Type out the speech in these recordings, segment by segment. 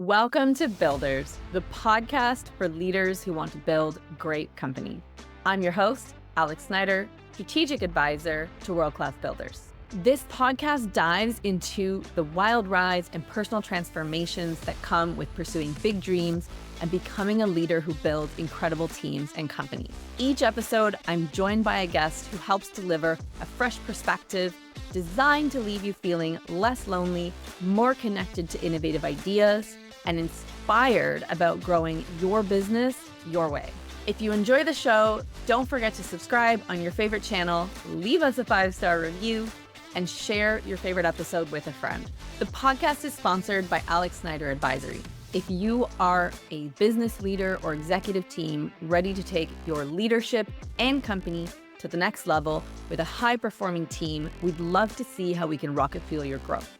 Welcome to Builders, the podcast for leaders who want to build great company. I'm your host, Alex Snyder, strategic advisor to world-class builders. This podcast dives into the wild rides and personal transformations that come with pursuing big dreams and becoming a leader who builds incredible teams and companies. Each episode, I'm joined by a guest who helps deliver a fresh perspective designed to leave you feeling less lonely, more connected to innovative ideas, and inspired about growing your business your way. If you enjoy the show, don't forget to subscribe on your favorite channel, leave us a 5-star review, and share your favorite episode with a friend. The podcast is sponsored by Alex Snyder Advisory. If you are a business leader or executive team ready to take your leadership and company to the next level with a high-performing team, we'd love to see how we can rocket fuel your growth.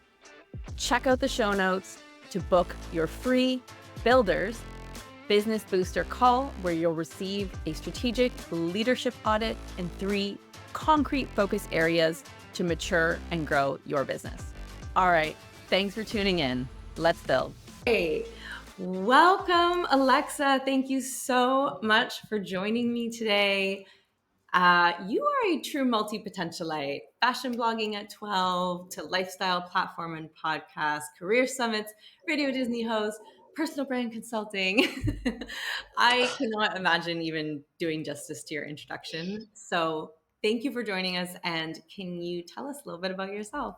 Check out the show notes to book your free Builders Business Booster call, where you'll receive a strategic leadership audit and 3 concrete focus areas to mature and grow your business. All right, thanks for tuning in. Let's build. Hey, welcome, Alexa. Thank you so much for joining me today. You are a true multi-potentialite, fashion blogging at 12 to lifestyle platform and podcast, career summits, Radio Disney host, personal brand consulting. I cannot imagine even doing justice to your introduction. So thank you for joining us. And can you tell us a little bit about yourself?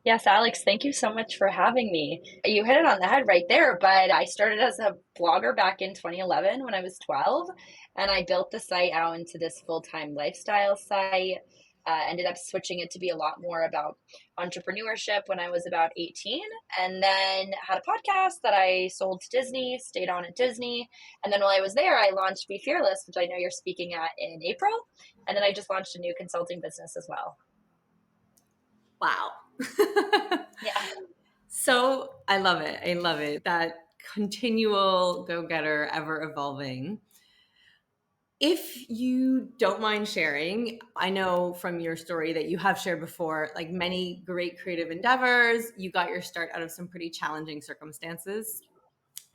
Yes, Alex, thank you so much for having me. You hit it on the head right there, but I started as a blogger back in 2011 when I was 12, and I built the site out into this full-time lifestyle site. Ended up switching it to be a lot more about entrepreneurship when I was about 18, and then had a podcast that I sold to Disney, stayed on at Disney, and then while I was there, I launched Be Fearless, which I know you're speaking at in April, and then I just launched a new consulting business as well. Wow. Yeah. So I love it. I love it. That continual go-getter, ever evolving. If you don't mind sharing, I know from your story that you have shared before, like many great creative endeavors, you got your start out of some pretty challenging circumstances.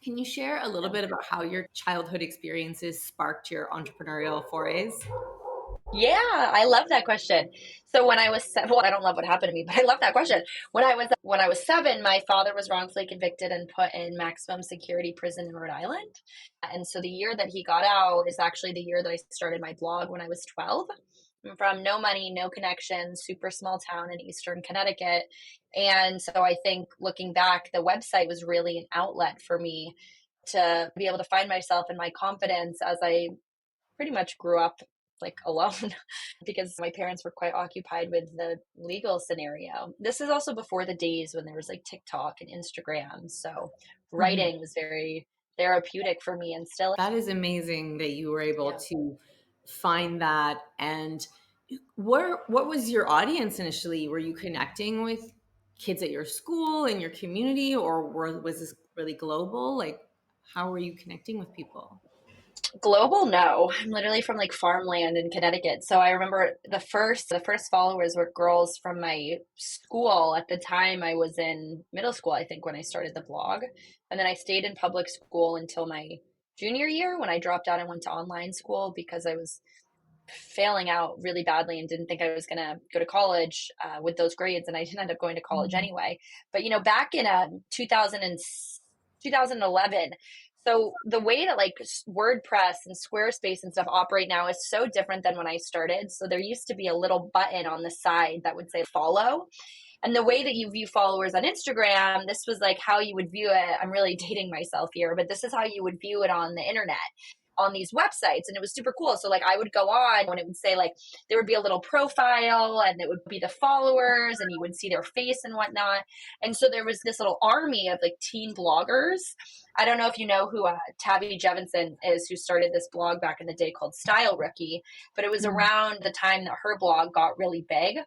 Can you share a little bit about how your childhood experiences sparked your entrepreneurial forays? Yeah, I love that question. So when I was well, I don't love what happened to me, but I love that question. When I was 7, my father was wrongfully convicted and put in maximum security prison in Rhode Island. And so the year that he got out is actually the year that I started my blog when I was 12. I'm from no money, no connections, super small town in Eastern Connecticut. And so I think looking back, the website was really an outlet for me to be able to find myself and my confidence as I pretty much grew up like alone because my parents were quite occupied with the legal scenario. This is also before the days when there was like TikTok and Instagram. So writing was very therapeutic for me and still. That is amazing that you were able to find that. And what was your audience initially? Were you connecting with kids at your school, in your community, or was this really global? Like, how were you connecting with people? Global, no. I'm literally from like farmland in Connecticut. So I remember the first followers were girls from my school. At the time I was in middle school, I think, when I started the blog. And then I stayed in public school until my junior year when I dropped out and went to online school because I was failing out really badly and didn't think I was going to go to college with those grades. And I didn't end up going to college anyway. But, back in 2011, so the way that like WordPress and Squarespace and stuff operate now is so different than when I started. So there used to be a little button on the side that would say follow. And the way that you view followers on Instagram, this was like how you would view it. I'm really dating myself here, but this is how you would view it on the internet, on these websites. And it was super cool. So like I would go on when it would say like there would be a little profile and it would be the followers and you would see their face and whatnot. And so there was this little army of like teen bloggers. I don't know if you know who Tabby Jevinson is, who started this blog back in the day called Style Rookie, but it was around the time that her blog got really big.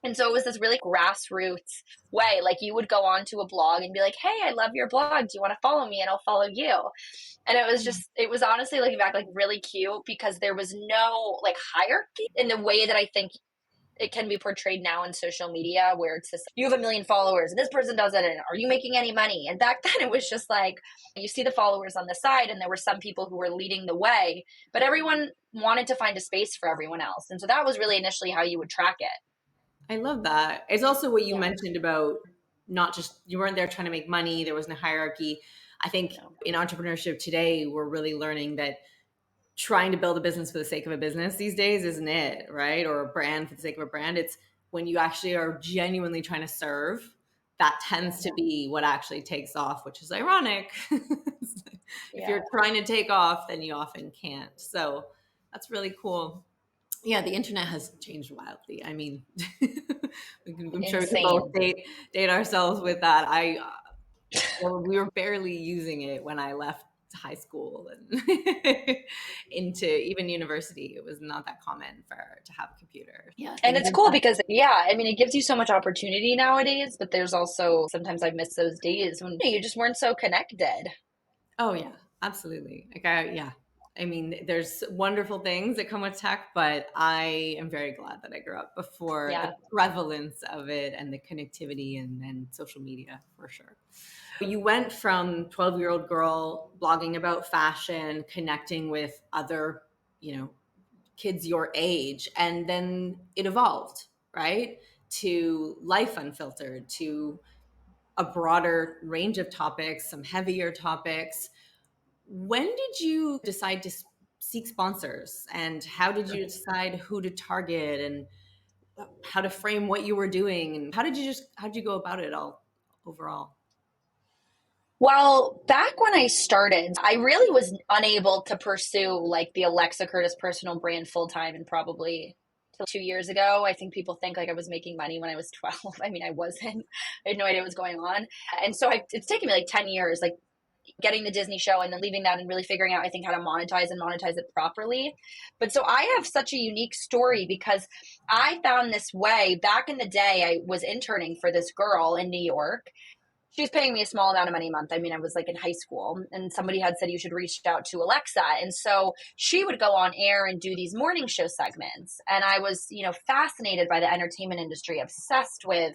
And so it was this really grassroots way. Like you would go onto a blog and be like, hey, I love your blog. Do you want to follow me? And I'll follow you. And it was honestly looking back like really cute because there was no like hierarchy in the way that I think it can be portrayed now in social media where it's just, you have 1 million followers and this person does it, and are you making any money? And back then it was just like, you see the followers on the side, and there were some people who were leading the way, but everyone wanted to find a space for everyone else. And so that was really initially how you would track it. I love that. It's also what you Yeah. mentioned about not just, you weren't there trying to make money. There wasn't a hierarchy. I think in entrepreneurship today, we're really learning that trying to build a business for the sake of a business these days isn't it, right? Or a brand for the sake of a brand. It's when you actually are genuinely trying to serve, that tends to be what actually takes off, which is ironic. If you're trying to take off, then you often can't. So that's really cool. Yeah, the internet has changed wildly. I mean, I'm sure we can both date ourselves with that. We were barely using it when I left high school and into even university. It was not that common to have a computer. Yeah. And it's cool because, I mean, it gives you so much opportunity nowadays, but there's also, sometimes I miss those days when you just weren't so connected. Oh yeah, absolutely. I mean, there's wonderful things that come with tech, but I am very glad that I grew up before the prevalence of it and the connectivity and social media, for sure. You went from 12-year-old girl blogging about fashion, connecting with other, kids your age, and then it evolved, right? To Life Unfiltered, to a broader range of topics, some heavier topics. When did you decide to seek sponsors, and how did you decide who to target and how to frame what you were doing, and how did you go about it all overall? Well, back when I started, I really was unable to pursue like the Alexa Curtis personal brand full time, and probably till 2 years ago. I think people think like I was making money when I was 12. I mean, I wasn't. I had no idea what was going on. And so it's taken me like 10 years, like getting the Disney show and then leaving that and really figuring out, I think, how to monetize it properly. But so I have such a unique story because I found this way back in the day. I was interning for this girl in New York. She was paying me a small amount of money a month. I mean, I was like in high school, and somebody had said you should reach out to Alexa. And so she would go on air and do these morning show segments. And I was, fascinated by the entertainment industry, obsessed with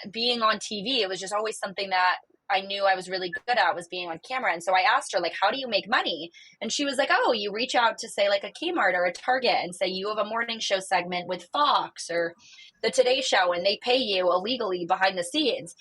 being on TV. It was just always something that I knew I was really good at, was being on camera. And so I asked her, like, how do you make money? And she was like, oh, you reach out to say like a Kmart or a Target and say you have a morning show segment with Fox or the Today Show, and they pay you illegally behind the scenes.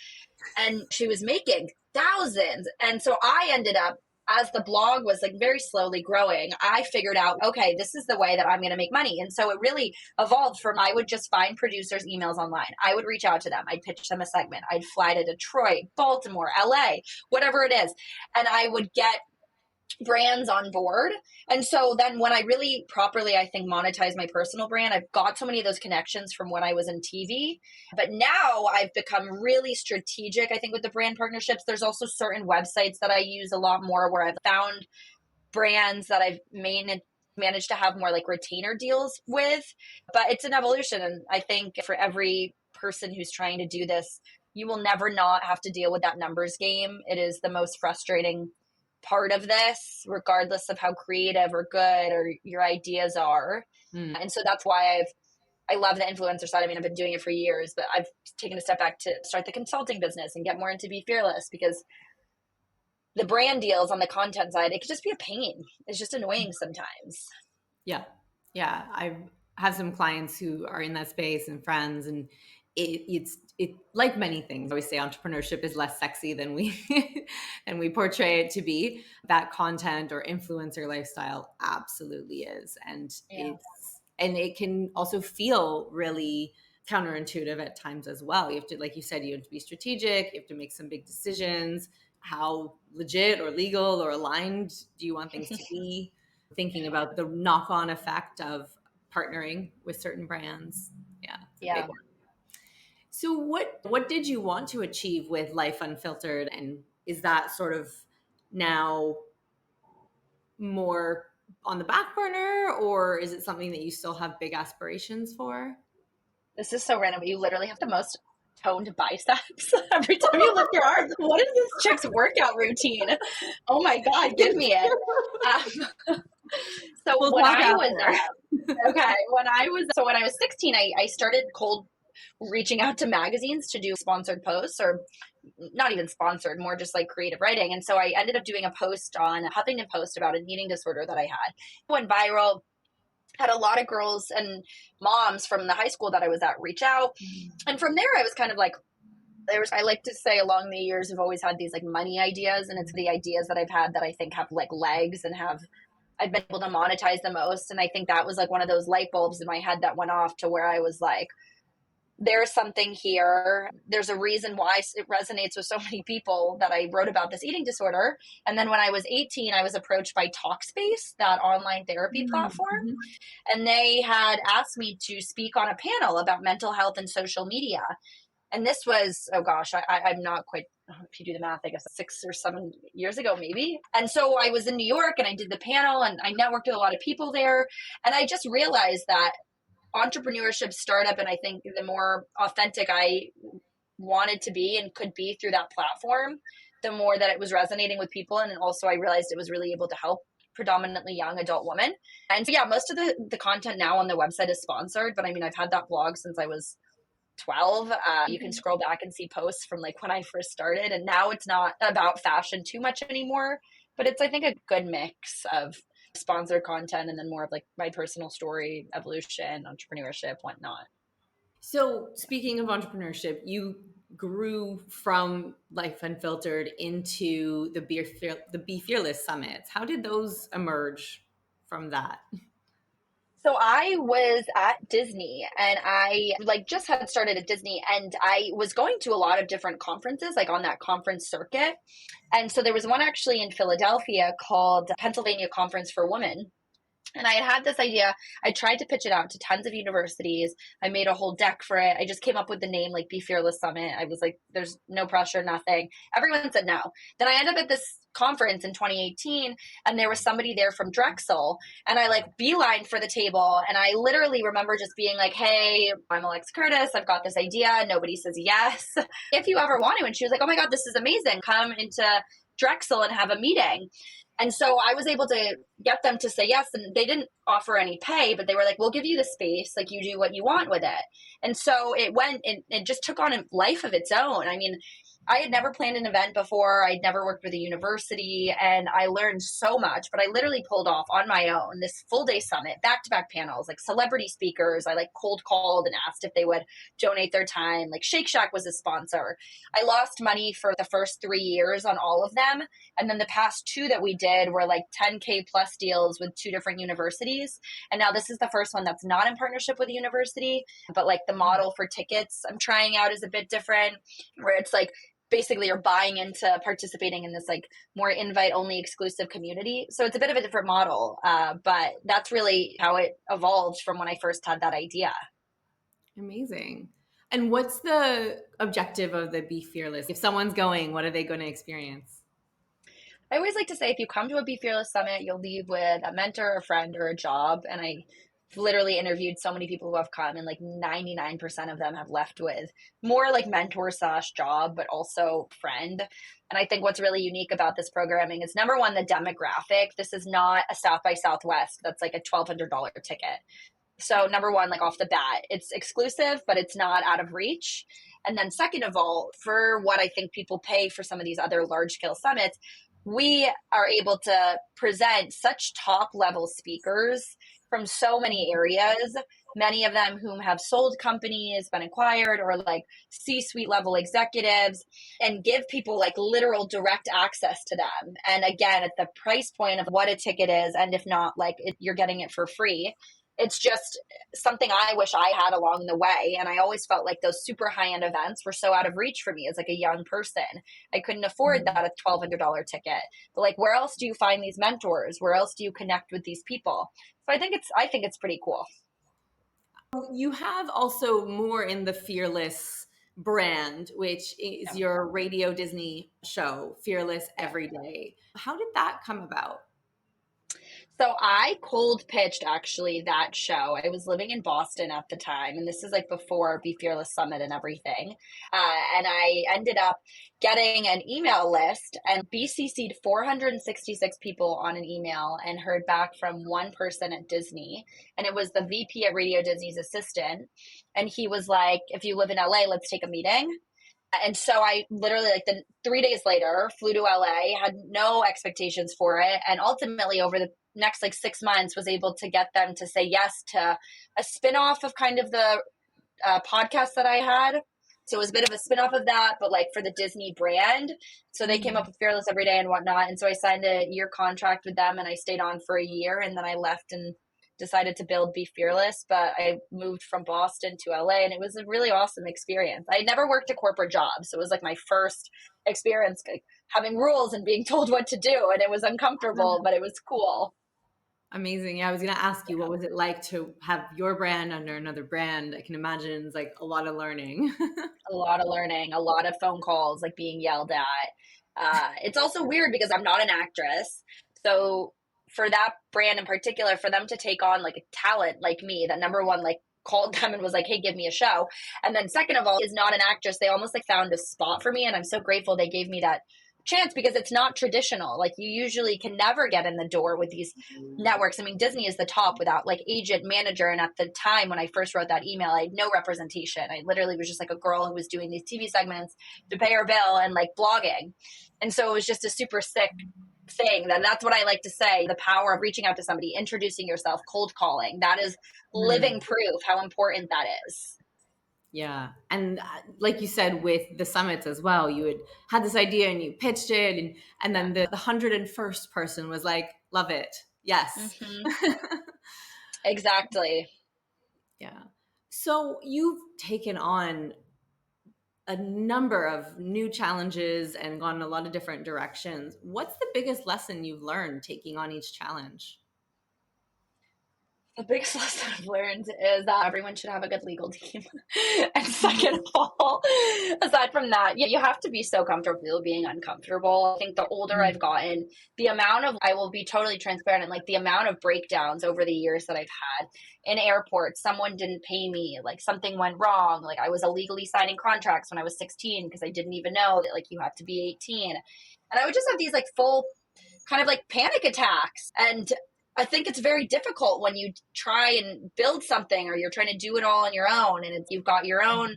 And she was making thousands. And so I ended up, as the blog was like very slowly growing, I figured out, okay, this is the way that I'm going to make money. And so it really evolved from, I would just find producers' emails online. I would reach out to them. I'd pitch them a segment. I'd fly to Detroit, Baltimore, LA, whatever it is. And I would get brands on board. And so then when I really properly, I think, monetize my personal brand, I've got so many of those connections from when I was in TV. But now I've become really strategic, I think, with the brand partnerships. There's also certain websites that I use a lot more where I've found brands that I've managed to have more like retainer deals with. But it's an evolution. And I think for every person who's trying to do this, you will never not have to deal with that numbers game. It is the most frustrating part of this, regardless of how creative or good or your ideas are. And so that's why I love the influencer side. I mean, I've been doing it for years, but I've taken a step back to start the consulting business and get more into Be Fearless, because the brand deals on the content side, it could just be a pain. It's just annoying sometimes. Yeah. I have some clients who are in that space and friends, and it's like many things. I always say entrepreneurship is less sexy than we portray it to be. That content or influencer lifestyle absolutely is, and it can also feel really counterintuitive at times as well. You have to, like you said, you have to be strategic. You have to make some big decisions. How legit or legal or aligned do you want things to be? Thinking about the knock-on effect of partnering with certain brands. Yeah. So what did you want to achieve with Life Unfiltered? And is that sort of now more on the back burner, or is it something that you still have big aspirations for? This is so random. You literally have the most toned biceps every time you lift your arms. What is this chick's workout routine? Oh my God, give me it. So when I was Okay. When I was 16, I started cold reaching out to magazines to do sponsored posts, or not even sponsored, more just like creative writing. And so I ended up doing a post on a Huffington Post about an eating disorder that I had. It went viral, had a lot of girls and moms from the high school that I was at reach out. And from there, I was kind of like, I like to say along the years, I've always had these like money ideas, and it's the ideas that I've had that I think have like legs and I've been able to monetize the most. And I think that was like one of those light bulbs in my head that went off to where I was like, there's something here. There's a reason why it resonates with so many people that I wrote about this eating disorder. And then when I was 18, I was approached by Talkspace, that online therapy platform. And they had asked me to speak on a panel about mental health and social media. And this was, oh gosh, I'm not quite, if you do the math, I guess 6 or 7 years ago, maybe. And so I was in New York and I did the panel and I networked with a lot of people there. And I just realized that entrepreneurship, startup, and I think the more authentic I wanted to be and could be through that platform, the more that it was resonating with people. And also I realized it was really able to help predominantly young adult women. And so, yeah, most of the content now on the website is sponsored, but I mean, I've had that blog since I was 12. You can scroll back and see posts from like when I first started. And now it's not about fashion too much anymore, but it's, I think, a good mix of sponsored content and then more of like my personal story, evolution, entrepreneurship, whatnot. So speaking of entrepreneurship, you grew from Life Unfiltered into the Be Fearless summits. How did those emerge from that? So I was at Disney and I like just had started at Disney and I was going to a lot of different conferences, like on that conference circuit. And so there was one actually in Philadelphia called Pennsylvania Conference for Women. And I had this idea. I tried to pitch it out to tons of universities. I made a whole deck for it. I just came up with the name like Be Fearless Summit. I was like, there's no pressure, nothing. Everyone said no. Then I ended up at this conference in 2018 and there was somebody there from Drexel and I like beeline for the table. And I literally remember just being like, hey, I'm Alex Curtis. I've got this idea. Nobody says yes. If you ever want to. And she was like, oh my God, this is amazing. Come into Drexel and have a meeting. And so I was able to get them to say yes. And they didn't offer any pay, but they were like, we'll give you the space. Like you do what you want with it. And so it went, it just took on a life of its own. I mean, I had never planned an event before. I'd never worked with a university and I learned so much, but I literally pulled off on my own this full day summit, back-to-back panels, like celebrity speakers. I like cold called and asked if they would donate their time. Like Shake Shack was a sponsor. I lost money for the first 3 years on all of them. And then the past 2 that we did were like 10K plus deals with 2 different universities. And now this is the first one that's not in partnership with a university, but like the model for tickets I'm trying out is a bit different, where it's like, basically you're buying into participating in this like more invite only exclusive community. So it's a bit of a different model, but that's really how it evolved from when I first had that idea. Amazing. And what's the objective of the Be Fearless? If someone's going, what are they going to experience? I always like to say, if you come to a Be Fearless Summit, you'll leave with a mentor, a friend, or a job. And I literally interviewed so many people who have come and like 99% of them have left with more like mentor / job, but also friend. And I think what's really unique about this programming is number one, the demographic. This is not a South by Southwest that's like a $1,200 ticket. So number one, like off the bat, it's exclusive, but it's not out of reach. And then second of all, for what I think people pay for some of these other large scale summits, we are able to present such top level speakers from so many areas, many of them whom have sold companies, been acquired, or like C-suite level executives, and give people like literal direct access to them. And again, at the price point of what a ticket is, and if not, like you're getting it for free. It's just something I wish I had along the way. And I always felt like those super high end events were so out of reach for me as like a young person. I couldn't afford that a $1,200 ticket. But like, where else do you find these mentors? Where else do you connect with these people? So I think it's pretty cool. You have also more in the Fearless brand, which is your Radio Disney show, Fearless Every Day. How did that come about? So I cold pitched actually that show. I was living in Boston at the time, and this is like before Be Fearless Summit and everything. And I ended up getting an email list and BCC'd 466 people on an email and heard back from one person at Disney. And it was the VP at Radio Disney's assistant. And he was like, if you live in LA, let's take a meeting. And so I literally, like, 3 days later, flew to LA, had no expectations for it. And ultimately, over the next like 6 months, was able to get them to say yes to a spinoff of kind of the podcast that I had. So it was a bit of a spinoff of that, but like for the Disney brand. So they came up with Fearless Every Day and whatnot. And so I signed a year contract with them and I stayed on for a year. And then I left and decided to build Be Fearless, but I moved from Boston to LA and it was a really awesome experience. I never worked a corporate job. So it was like my first experience, like, having rules and being told what to do. And it was uncomfortable, but it was cool. Amazing. Yeah, I was going to ask you, what was it like to have your brand under another brand? I can imagine it's like a lot of learning. A lot of learning, a lot of phone calls, like being yelled at. It's also weird because I'm not an actress. So for that brand in particular, for them to take on like a talent like me, that number one, like called them and was like, hey, give me a show. And then second of all, is not an actress. They almost like found a spot for me. And I'm so grateful they gave me that chance because it's not traditional. Like you usually can never get in the door with these networks. I mean, Disney is the top without like agent, manager. And at the time when I first wrote that email, I had no representation. I literally was just like a girl who was doing these TV segments to pay her bill and like blogging. And so it was just a super sick thing. That's what I like to say, the power of reaching out to somebody, introducing yourself, cold calling. That is living proof how important that is. Yeah. And like you said, with the summits as well, you had this idea and you pitched it and then the 101st person was like, love it. Yes. Mm-hmm. Exactly. Yeah. So you've taken on a number of new challenges and gone in a lot of different directions. What's the biggest lesson you've learned taking on each challenge? The biggest lesson I've learned is that everyone should have a good legal team. And second of all, aside from that, you have to be so comfortable being uncomfortable. I think the older I've gotten, the amount of, I will be totally transparent, and like the amount of breakdowns over the years that I've had in airports, someone didn't pay me, like something went wrong. Like I was illegally signing contracts when I was 16 because I didn't even know that like you have to be 18. And I would just have these like full kind of like panic attacks. And I think it's very difficult when you try and build something or you're trying to do it all on your own and you've got your own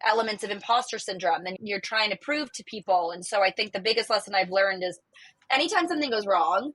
elements of imposter syndrome and you're trying to prove to people. And so I think the biggest lesson I've learned is anytime something goes wrong,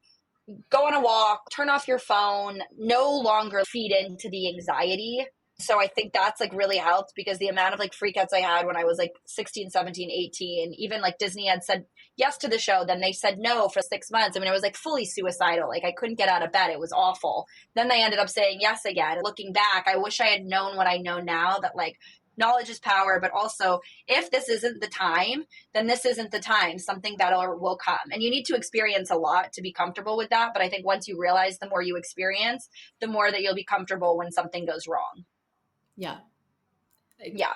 go on a walk, turn off your phone, no longer feed into the anxiety. So I think that's like really helped because the amount of like freakouts I had when I was like 16, 17, 18, even like Disney had said yes to the show, then they said no for 6 months. I mean, it was like fully suicidal. Like I couldn't get out of bed. It was awful. Then they ended up saying yes again. Looking back, I wish I had known what I know now, that like knowledge is power, but also if this isn't the time, then this isn't the time. Something better will come. And you need to experience a lot to be comfortable with that. But I think once you realize, the more you experience, the more that you'll be comfortable when something goes wrong. Yeah. Yeah.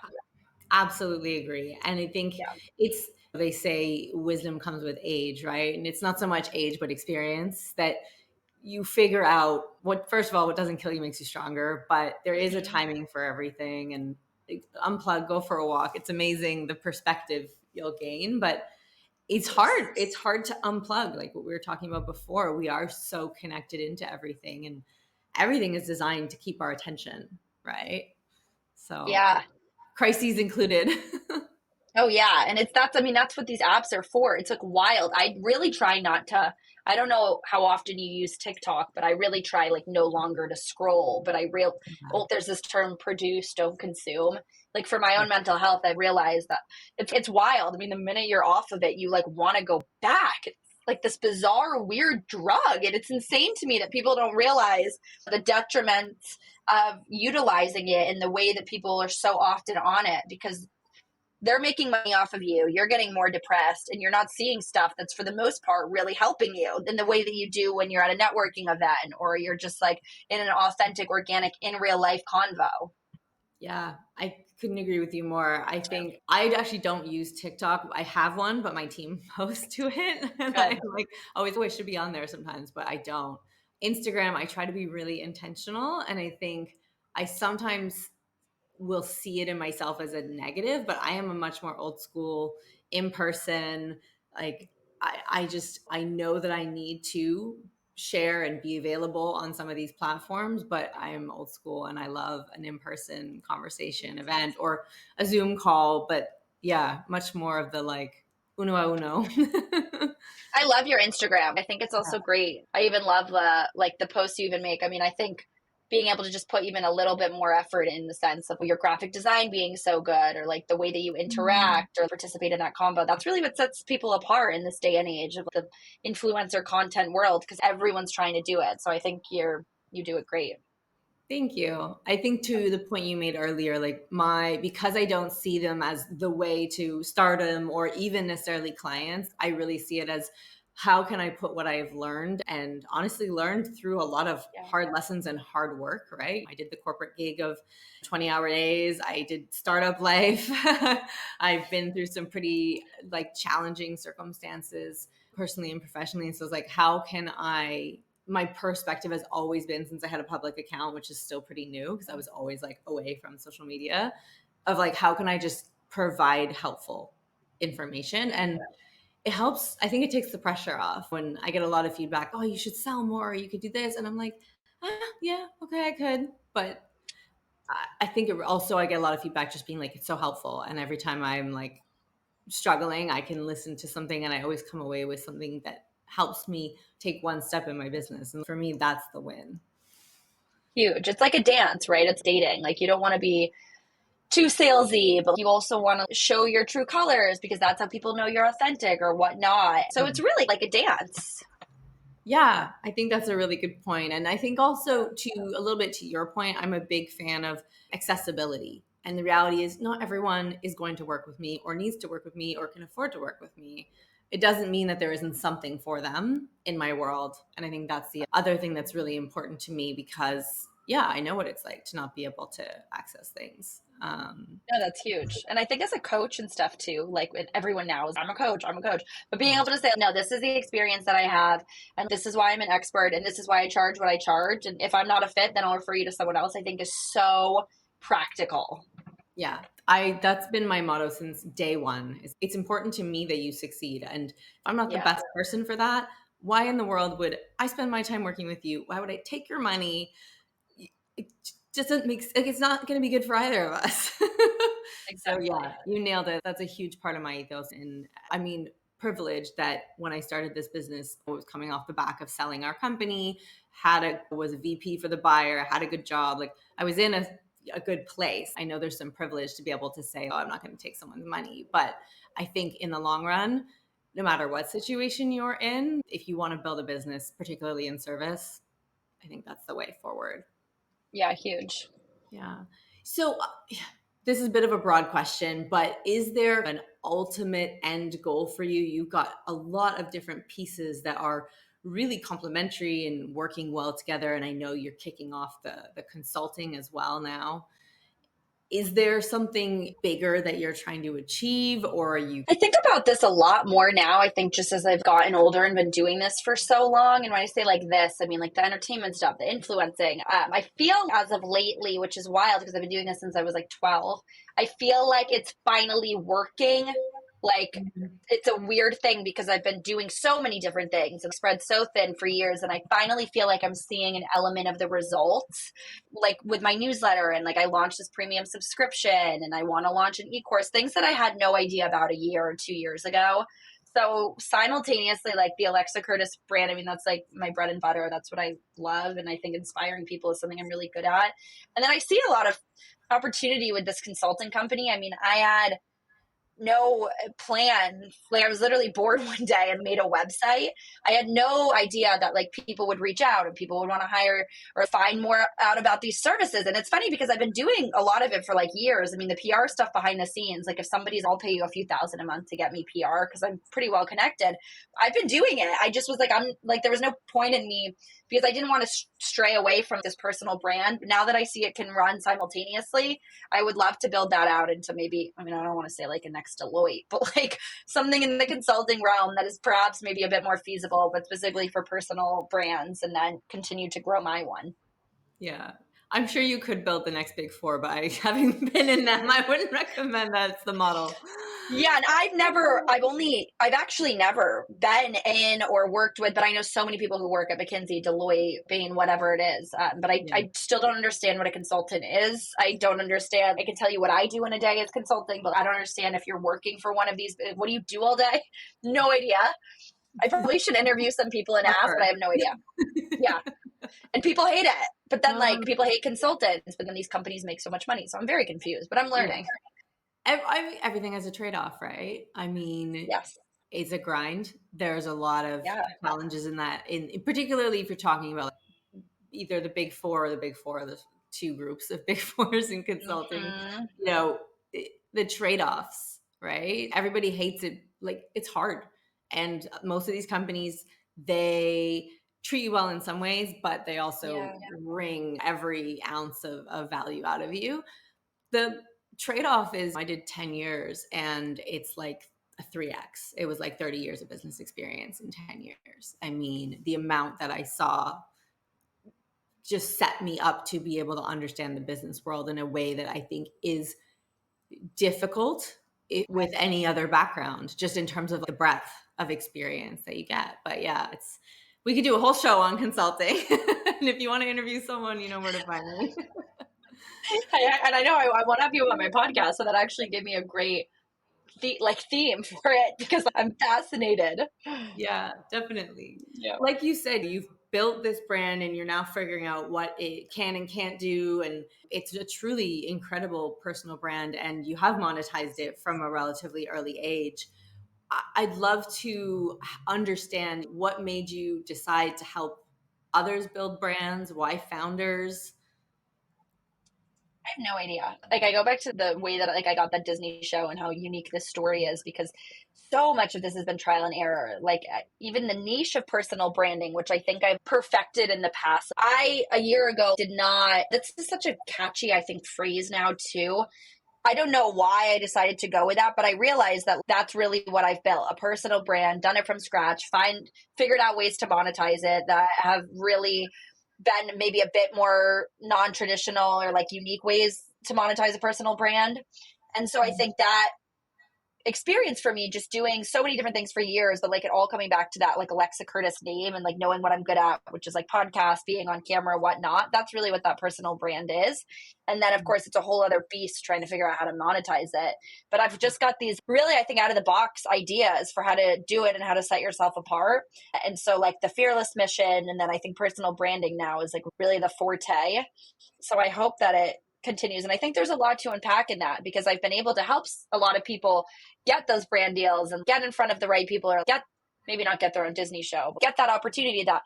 Absolutely agree. And I think it's, they say wisdom comes with age, right? And it's not so much age, but experience, that you figure out what, first of all, what doesn't kill you makes you stronger, but there is a timing for everything. And unplug, go for a walk. It's amazing the perspective you'll gain, but it's hard. It's hard to unplug. Like what we were talking about before, we are so connected into everything and everything is designed to keep our attention, right? So yeah, crises included. Oh yeah. And that's what these apps are for. It's like wild. I really try not to, I don't know how often you use TikTok, but I really try like no longer to scroll, but there's this term, produce, don't consume. Like for my own mental health, I realized that it's wild. I mean, the minute you're off of it, you like want to go back. It's like this bizarre, weird drug. And it's insane to me that people don't realize the detriments of utilizing it in the way that people are so often on it, because they're making money off of you. You're getting more depressed and you're not seeing stuff that's for the most part really helping you in the way that you do when you're at a networking event or you're just like in an authentic, organic, in real life convo. Yeah, I couldn't agree with you more. I think I actually don't use TikTok. I have one, but my team posts to it. And I like always wish to be on there sometimes, but I don't. Instagram, I try to be really intentional. And I think I sometimes will see it in myself as a negative, but I am a much more old school, in person. Like I know that I need to share and be available on some of these platforms, but I am old school and I love an in-person conversation event or a Zoom call. But yeah, much more of the like uno a uno. I love your Instagram. I think it's also great. I even love the posts you even make. I mean, I think being able to just put even a little bit more effort in the sense of your graphic design being so good, or like the way that you interact or participate in that combo, that's really what sets people apart in this day and age of the influencer content world, because everyone's trying to do it. So I think you do it great. Thank you. I think to the point you made earlier, like because I don't see them as the way to stardom or even necessarily clients, I really see it as how can I put what I've learned and honestly learned through a lot of hard lessons and hard work, right? I did the corporate gig of 20-hour days. I did startup life. I've been through some pretty like challenging circumstances personally and professionally. And so it's like, how can my perspective has always been, since I had a public account, which is still pretty new because I was always like away from social media, of like, how can I just provide helpful information? And it helps. I think it takes the pressure off when I get a lot of feedback. Oh, you should sell more. Or you could do this. And I'm like, yeah, okay, I could. But I think I get a lot of feedback just being like, it's so helpful. And every time I'm like struggling, I can listen to something and I always come away with something that helps me take one step in my business. And for me, that's the win. Huge. It's like a dance, right? It's dating. Like you don't want to be too salesy, but you also want to show your true colors because that's how people know you're authentic or whatnot. So it's really like a dance. Yeah, I think that's a really good point. And I think also to a little bit to your point, I'm a big fan of accessibility. And the reality is not everyone is going to work with me or needs to work with me or can afford to work with me. It doesn't mean that there isn't something for them in my world. And I think that's the other thing that's really important to me because, yeah, I know what it's like to not be able to access things. No, that's huge. And I think as a coach and stuff too, like everyone now is, I'm a coach. But being able to say, no, this is the experience that I have, and this is why I'm an expert, and this is why I charge what I charge. And if I'm not a fit, then I'll refer you to someone else, I think is so practical. Yeah, that's been my motto since day one. It's important to me that you succeed. And if I'm not the best person for that, why in the world would I spend my time working with you? Why would I take your money? It just doesn't make like it's not going to be good for either of us. Exactly. So yeah, you nailed it. That's a huge part of my ethos. And I mean, privileged that when I started this business, I was coming off the back of selling our company, was a VP for the buyer, had a good job. Like I was in a good place. I know there's some privilege to be able to say, oh, I'm not going to take someone's money. But I think in the long run, no matter what situation you're in, if you want to build a business, particularly in service, I think that's the way forward. Yeah, huge. Yeah. So this is a bit of a broad question, but is there an ultimate end goal for you? You've got a lot of different pieces that are really complementary and working well together. And I know you're kicking off the consulting as well now. Is there something bigger that you're trying to achieve, or are you? I think about this a lot more now. I think just as I've gotten older and been doing this for so long. And when I say like this, I mean like the entertainment stuff, the influencing. I feel as of lately, which is wild because I've been doing this since I was like 12, I feel like it's finally working. Like it's a weird thing because I've been doing so many different things and spread so thin for years. And I finally feel like I'm seeing an element of the results, like with my newsletter. And like I launched this premium subscription and I want to launch an e-course, things that I had no idea about a year or 2 years ago. So simultaneously, like the Alexa Curtis brand, I mean, that's like my bread and butter. That's what I love. And I think inspiring people is something I'm really good at. And then I see a lot of opportunity with this consulting company. I mean, I had no plan. Like I was literally bored one day and made a website. I had no idea that like people would reach out and people would want to hire or find more out about these services. And it's funny because I've been doing a lot of it for like years. I mean, the PR stuff behind the scenes, like if somebody's, I'll pay you a few thousand a month to get me PR because I'm pretty well connected. I've been doing it. I just was like, I'm like, there was no point in me because I didn't want to stray away from this personal brand. Now that I see it can run simultaneously, I would love to build that out into maybe, I mean, I don't want to say like a next Deloitte, but like something in the consulting realm that is perhaps maybe a bit more feasible, but specifically for personal brands, and then continue to grow my one. Yeah. I'm sure you could build the next big four, but having been in them, I wouldn't recommend that's the model. Yeah. And I've actually never been in or worked with, but I know so many people who work at McKinsey, Deloitte, Bain, whatever it is. But I still don't understand what a consultant is. I don't understand. I can tell you what I do in a day as consulting, but I don't understand if you're working for one of these. What do you do all day? No idea. I probably should interview some people and ask, but I have no idea. Yeah. And people hate it. But then like people hate consultants, but then these companies make so much money. So I'm very confused, but I'm learning. Everything has a trade-off, right? I mean, yes, it's a grind. There's a lot of challenges in that, particularly if you're talking about either the big four or the two groups of big fours in consulting. Mm-hmm. You know, the trade-offs, right? Everybody hates it. Like it's hard. And most of these companies, they treat you well in some ways, but they also wring every ounce of value out of you. The trade-off is I did 10 years and it's like a 3x. It was like 30 years of business experience in 10 years. I mean, the amount that I saw just set me up to be able to understand the business world in a way that I think is difficult with any other background, just in terms of the breadth of experience that you get. But yeah, we could do a whole show on consulting. And if you want to interview someone, you know where to find me. And I know I want to have you on my podcast, so that actually gave me a great theme for it because I'm fascinated. Yeah, definitely. Yeah. Like you said, you've built this brand and you're now figuring out what it can and can't do. And it's a truly incredible personal brand, and you have monetized it from a relatively early age. I'd love to understand what made you decide to help others build brands, why founders? I have no idea. Like I go back to the way that like I got that Disney show and how unique this story is, because so much of this has been trial and error. Like even the niche of personal branding, which I think I've perfected in the past. A year ago did not, that's such a catchy, I think, phrase now too. I don't know why I decided to go with that, but I realized that that's really what I've built, a personal brand, done it from scratch, figured out ways to monetize it that have really been maybe a bit more non-traditional or like unique ways to monetize a personal brand. And so I think that experience for me, just doing so many different things for years, but like it all coming back to that like Alexa Curtis name and like knowing what I'm good at, which is like podcast, being on camera, whatnot. That's really what that personal brand is. And then of course it's a whole other beast trying to figure out how to monetize it. But I've just got these really, I think, out of the box ideas for how to do it and how to set yourself apart. And so like the fearless mission, and then I think personal branding now is like really the forte. So I hope that it continues. And I think there's a lot to unpack in that, because I've been able to help a lot of people get those brand deals and get in front of the right people, or maybe not get their own Disney show, but get that opportunity that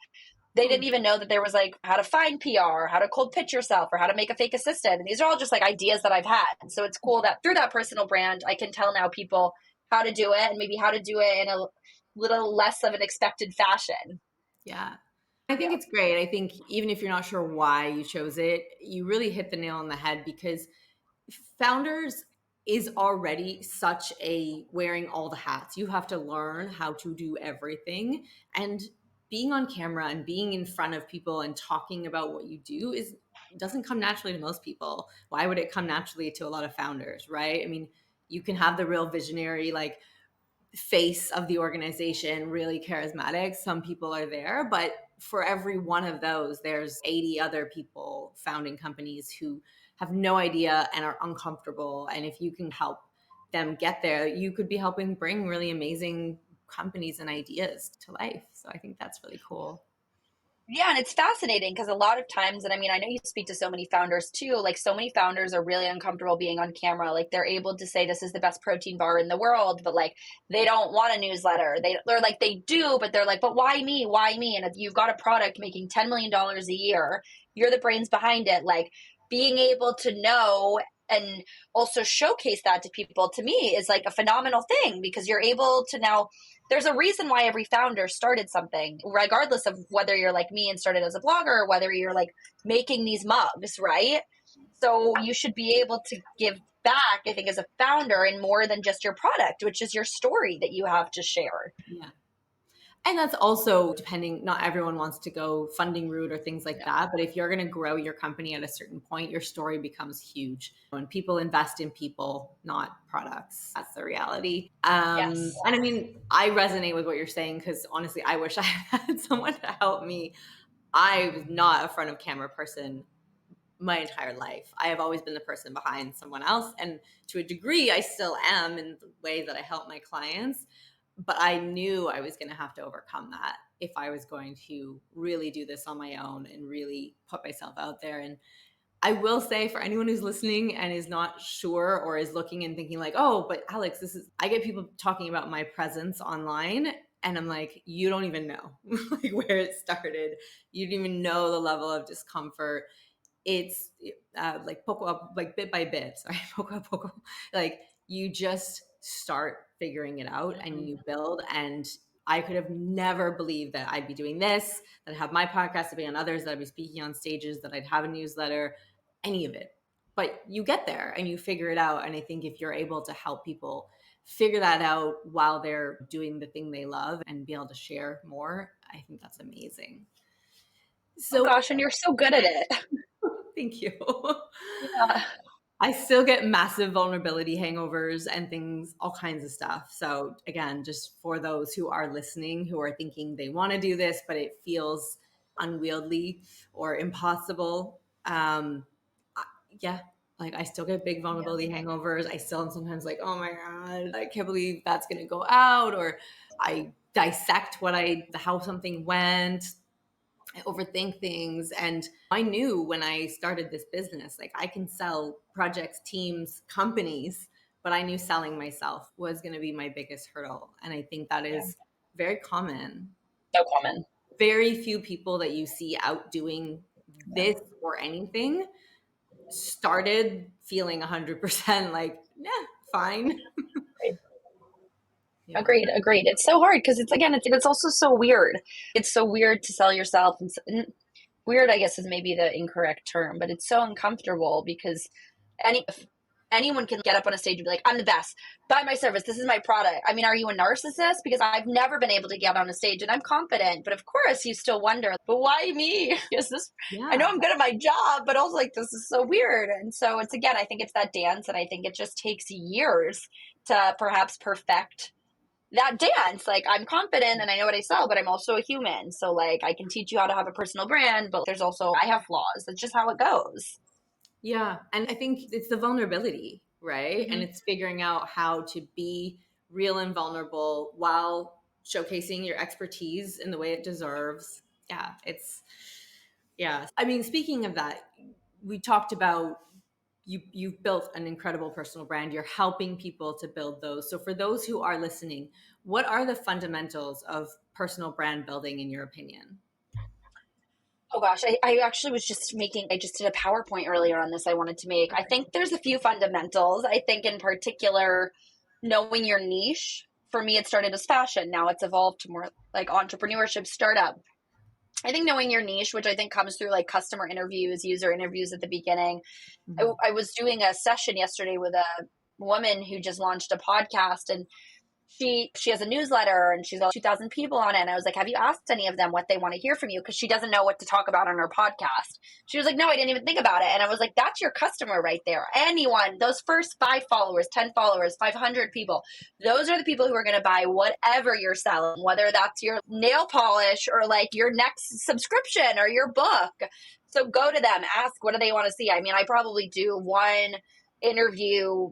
they didn't even know that there was, like how to find PR, how to cold pitch yourself, or how to make a fake assistant. And these are all just like ideas that I've had. And so it's cool that through that personal brand, I can tell now people how to do it, and maybe how to do it in a little less of an expected fashion. Yeah. I think it's great. I think even if you're not sure why you chose it, you really hit the nail on the head, because founders is already such a wearing all the hats. You have to learn how to do everything. And being on camera and being in front of people and talking about what you do doesn't come naturally to most people. Why would it come naturally to a lot of founders, right? I mean, you can have the real visionary, like face of the organization, really charismatic. Some people are there, but for every one of those, there's 80 other people founding companies who have no idea and are uncomfortable. And if you can help them get there, you could be helping bring really amazing companies and ideas to life. So I think that's really cool. Yeah, and it's fascinating because a lot of times, and I mean, I know you speak to so many founders too, like so many founders are really uncomfortable being on camera. Like they're able to say this is the best protein bar in the world, but like they don't want a newsletter. They're like, they do, but they're like, but why me? Why me? And if you've got a product making $10 million a year, you're the brains behind it. Like being able to know and also showcase that to people, to me, is like a phenomenal thing because you're able to now, there's a reason why every founder started something, regardless of whether you're like me and started as a blogger or whether you're like making these mugs, right? So you should be able to give back, I think, as a founder in more than just your product, which is your story that you have to share. Yeah. And that's also depending, not everyone wants to go funding route or things like that. But if you're going to grow your company at a certain point, your story becomes huge. When people invest in people, not products, that's the reality. Yes. And I mean, I resonate with what you're saying because honestly, I wish I had someone to help me. I was not a front of camera person my entire life. I have always been the person behind someone else. And to a degree, I still am in the way that I help my clients. But I knew I was going to have to overcome that if I was going to really do this on my own and really put myself out there. And I will say for anyone who's listening and is not sure or is looking and thinking like, oh, but Alex, I get people talking about my presence online. And I'm like, you don't even know like where it started. You don't even know the level of discomfort. It's like poco up, like bit by bit. Sorry, poco. Like you just start figuring it out and you build. And I could have never believed that I'd be doing this, that I'd have my podcast to be on others, that I'd be speaking on stages, that I'd have a newsletter, any of it. But you get there and you figure it out. And I think if you're able to help people figure that out while they're doing the thing they love and be able to share more, I think that's amazing. So, oh gosh, and you're so good at it. Thank you. Yeah. I still get massive vulnerability hangovers and things, all kinds of stuff. So again, just for those who are listening, who are thinking they want to do this, but it feels unwieldy or impossible. Yeah, like I still get big vulnerability hangovers. I still am sometimes like, oh my God, I can't believe that's going to go out. Or I dissect how something went. I overthink things. And I knew when I started this business, like I can sell projects, teams, companies, but I knew selling myself was going to be my biggest hurdle. And I think that is very common. So common. Very few people that you see out doing this or anything started feeling 100% like, yeah, fine. Yeah. Agreed. It's so hard because it's also so weird. It's so weird to sell yourself, and weird, I guess, is maybe the incorrect term, but it's so uncomfortable because anyone can get up on a stage and be like, I'm the best, buy my service, this is my product. I mean, are you a narcissist? Because I've never been able to get on a stage and I'm confident, but of course you still wonder, but why me? I know I'm good at my job, but also like, this is so weird. And so it's, again, I think it's that dance, and I think it just takes years to perhaps perfect that dance. Like, I'm confident and I know what I sell, but I'm also a human. So like, I can teach you how to have a personal brand, but there's also, I have flaws. That's just how it goes. Yeah. And I think it's the vulnerability, right? Mm-hmm. And it's figuring out how to be real and vulnerable while showcasing your expertise in the way it deserves. Yeah. I mean, speaking of that, we talked about you've built an incredible personal brand. You're helping people to build those. So for those who are listening, what are the fundamentals of personal brand building in your opinion? Oh gosh, I actually I just did a PowerPoint earlier on this I wanted to make. I think there's a few fundamentals. I think in particular, knowing your niche. For me, it started as fashion. Now it's evolved to more like entrepreneurship, startup. I think knowing your niche, which I think comes through like customer interviews, user interviews at the beginning. Mm-hmm. I was doing a session yesterday with a woman who just launched a podcast, and she has a newsletter and she's got 2,000 people on it. And I was like, have you asked any of them what they want to hear from you? Because she doesn't know what to talk about on her podcast. She was like, no, I didn't even think about it. And I was like, that's your customer right there. Anyone, those first 5 followers, 10 followers, 500 people, those are the people who are going to buy whatever you're selling, whether that's your nail polish or like your next subscription or your book. So go to them, ask, what do they want to see? I mean, I probably do one interview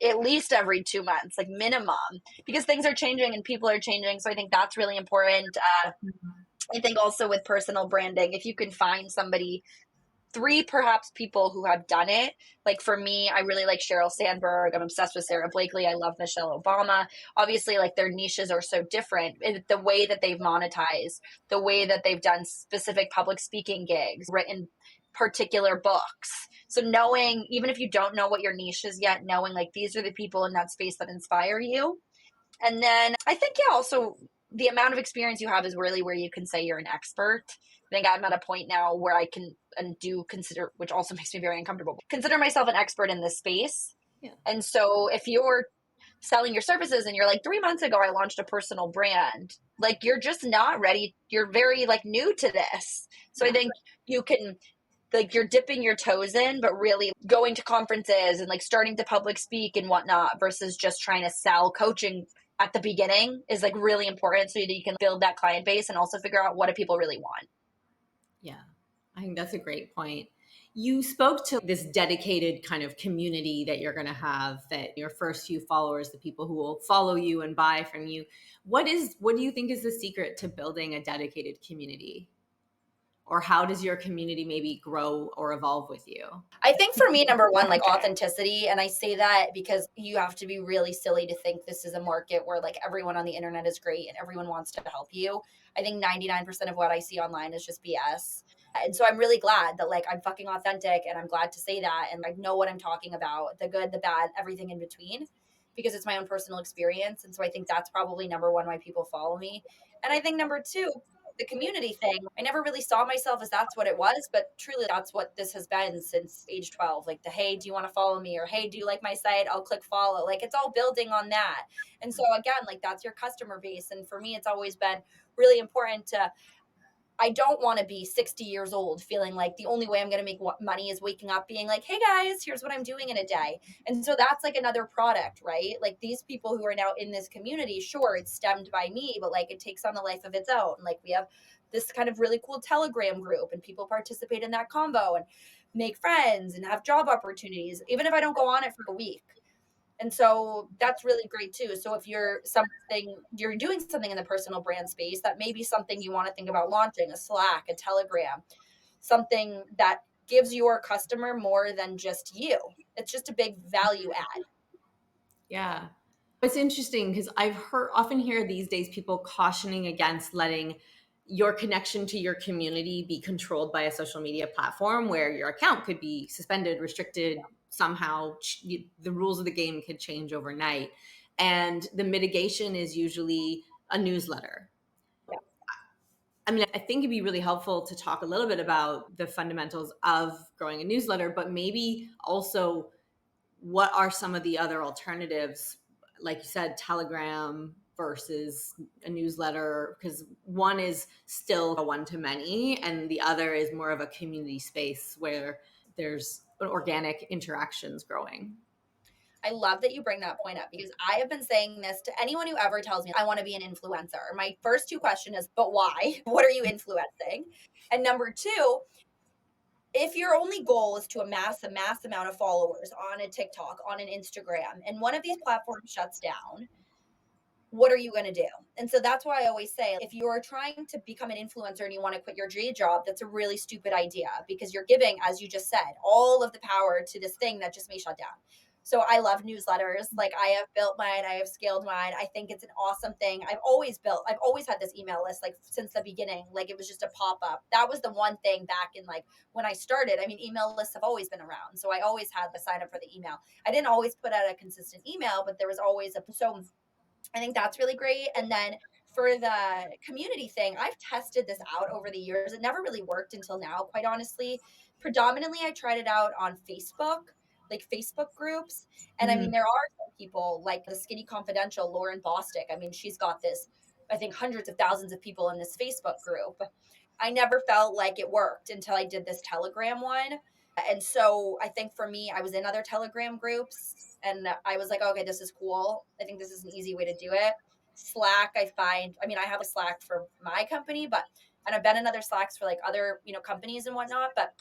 at least every 2 months, like minimum, because things are changing and people are changing. So I think that's really important. I think also with personal branding, if you can find somebody, three perhaps people who have done it. Like for me, I really like Sheryl Sandberg. I'm obsessed with Sarah Blakely. I love Michelle Obama. Obviously, like their niches are so different. The way that they've monetized, the way that they've done specific public speaking gigs, written particular books. So knowing, even if you don't know what your niche is yet, knowing like these are the people in that space that inspire you. And then I think, yeah, also the amount of experience you have is really where you can say you're an expert. I think I'm at a point now where I can and do consider, which also makes me very uncomfortable, consider myself an expert in this space. Yeah. And so if you're selling your services and you're like, 3 months ago, I launched a personal brand, like you're just not ready. You're very like new to this. So I think you can, like you're dipping your toes in, but really going to conferences and like starting to public speak and whatnot versus just trying to sell coaching at the beginning is like really important so that you can build that client base and also figure out what do people really want. Yeah, I think that's a great point. You spoke to this dedicated kind of community that you're going to have, that your first few followers, the people who will follow you and buy from you. What do you think is the secret to building a dedicated community? Or how does your community maybe grow or evolve with you? I think for me, number one, like authenticity. And I say that because you have to be really silly to think this is a market where like everyone on the internet is great and everyone wants to help you. I think 99% of what I see online is just BS. And so I'm really glad that like I'm fucking authentic, and I'm glad to say that, and I know what I'm talking about, the good, the bad, everything in between, because it's my own personal experience. And so I think that's probably number one why people follow me. And I think number two, the community thing, I never really saw myself as that's what it was, but truly that's what this has been since age 12. Like the, hey, do you want to follow me? Or hey, do you like my site? I'll click follow. Like it's all building on that. And so again, like that's your customer base. And for me, it's always been really important to, I don't want to be 60 years old feeling like the only way I'm going to make money is waking up being like, hey guys, here's what I'm doing in a day. And so that's like another product, right? Like these people who are now in this community, sure, it's stemmed by me, but like it takes on a life of its own. Like we have this kind of really cool Telegram group, and people participate in that convo and make friends and have job opportunities, even if I don't go on it for a week. And so that's really great too. So if you're doing something in the personal brand space, that may be something you want to think about launching, a Slack, a Telegram, something that gives your customer more than just you. It's just a big value add. Yeah. It's interesting because often hear these days people cautioning against letting your connection to your community be controlled by a social media platform where your account could be suspended, restricted, somehow the rules of the game could change overnight. And the mitigation is usually a newsletter. Yeah. I mean, I think it'd be really helpful to talk a little bit about the fundamentals of growing a newsletter, but maybe also what are some of the other alternatives, like you said, Telegram versus a newsletter, because one is still a one-to-many and the other is more of a community space where there's organic interactions growing. I love that you bring that point up, because I have been saying this to anyone who ever tells me I want to be an influencer. My first two questions is, but why? What are you influencing? And number two, if your only goal is to amass a mass amount of followers on a TikTok, on an Instagram, and one of these platforms shuts down, what are you going to do? And so that's why I always say, if you're trying to become an influencer and you want to quit your day job, that's a really stupid idea, because you're giving, as you just said, all of the power to this thing that just may shut down. So I love newsletters. Like I have built mine, I have scaled mine. I think it's an awesome thing. I've always had this email list, like since the beginning. Like it was just a pop-up. That was the one thing back in like when I started. I mean, email lists have always been around. So I always had the sign up for the email. I didn't always put out a consistent email, but there was always so I think that's really great. And then for the community thing, I've tested this out over the years. It never really worked until now, quite honestly. Predominantly, I tried it out on Facebook, like Facebook groups. And I mean, there are some people like the Skinny Confidential, Lauren Bostick. I mean, she's got this, I think, hundreds of thousands of people in this Facebook group. I never felt like it worked until I did this Telegram one. And so I think for me, I was in other Telegram groups and I was like, okay, this is cool. I think this is an easy way to do it. Slack, I have a Slack for my company, and I've been in other Slacks for like other, companies and whatnot, but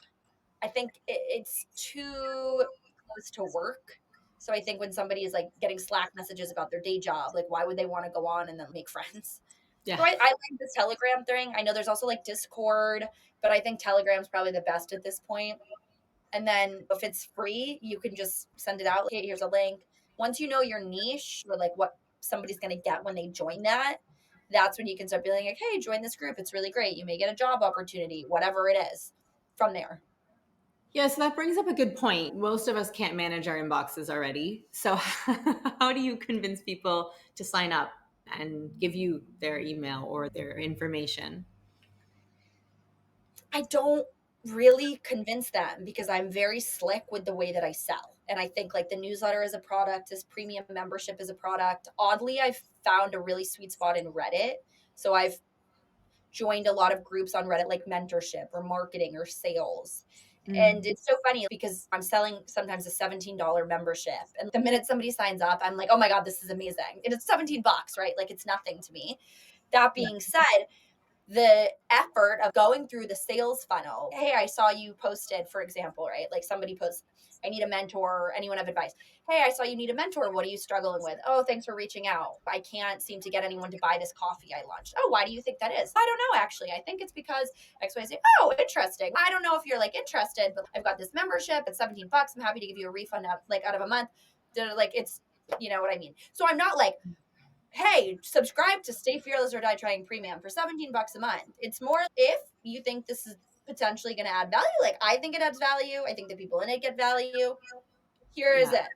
I think it's too close to work. So I think when somebody is like getting Slack messages about their day job, like why would they want to go on and then make friends? Yeah. So I like this Telegram thing. I know there's also like Discord, but I think Telegram's probably the best at this point. And then if it's free, you can just send it out. Hey, here's a link. Once you know your niche or like what somebody's going to get when they join that, that's when you can start being like, hey, join this group. It's really great. You may get a job opportunity, whatever it is from there. Yeah, so that brings up a good point. Most of us can't manage our inboxes already. So how do you convince people to sign up and give you their email or their information? I don't really convince them because I'm very slick with the way that I sell. And I think like the newsletter is a product, this premium membership is a product. Oddly, I've found a really sweet spot in Reddit. So I've joined a lot of groups on Reddit like mentorship or marketing or sales. And it's so funny because I'm selling sometimes a $17 membership. And the minute somebody signs up, I'm like, oh my God, this is amazing. And it's 17 bucks, right? Like it's nothing to me. That being said, the effort of going through the sales funnel. Hey, I saw you posted, for example, right? Like somebody posts, I need a mentor, or anyone have advice. Hey, I saw you need a mentor. What are you struggling with? Oh, thanks for reaching out. I can't seem to get anyone to buy this coffee I launched. Oh, why do you think that is? I don't know, actually. I think it's because XYZ. Oh, interesting. I don't know if you're like interested, but I've got this membership. It's 17 bucks. I'm happy to give you a refund out of a month. Like it's, you know what I mean? So I'm not like, hey, subscribe to Stay Fearless or Die Trying Premium for 17 bucks a month. It's more if you think this is potentially going to add value. Like I think it adds value. I think the people in it get value. Here is Yeah. it.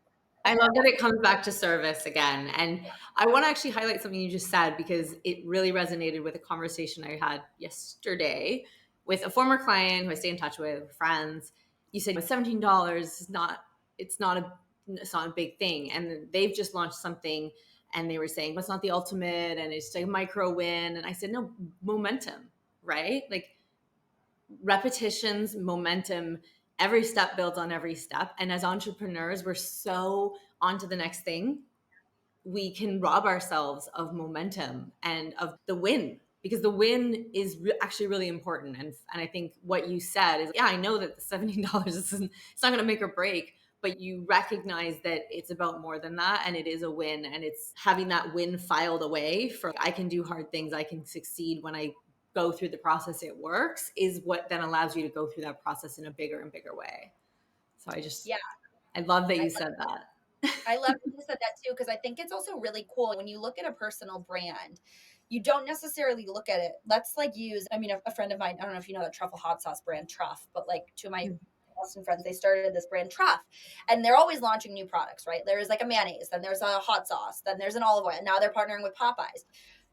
I love that it comes back to service again. And I want to actually highlight something you just said because it really resonated with a conversation I had yesterday with a former client who I stay in touch with, friends. You said $17 is not, it's not a big thing. And they've just launched something and they were saying, well, it's not the ultimate and it's like a micro win. And I said, no, momentum, right? Like repetitions, momentum, every step builds on every step. And as entrepreneurs, we're so on to the next thing. We can rob ourselves of momentum and of the win because the win is actually really important. And I think what you said is, yeah, I know that the $17 isn't, it's not going to make or break, but you recognize that it's about more than that. And it is a win. And it's having that win filed away for I can do hard things. I can succeed when I go through the process. It works is what then allows you to go through that process in a bigger and bigger way. So Yeah. I love that I, you said that. I love that you said that too, because I think it's also really cool when you look at a personal brand, you don't necessarily look at it. Let's like use, I mean, a friend of mine, I don't know if you know that truffle hot sauce brand Truff, but like two of my Boston friends, they started this brand Truff and they're always launching new products, right? There's like a mayonnaise, then there's a hot sauce, then there's an olive oil. And now they're partnering with Popeyes.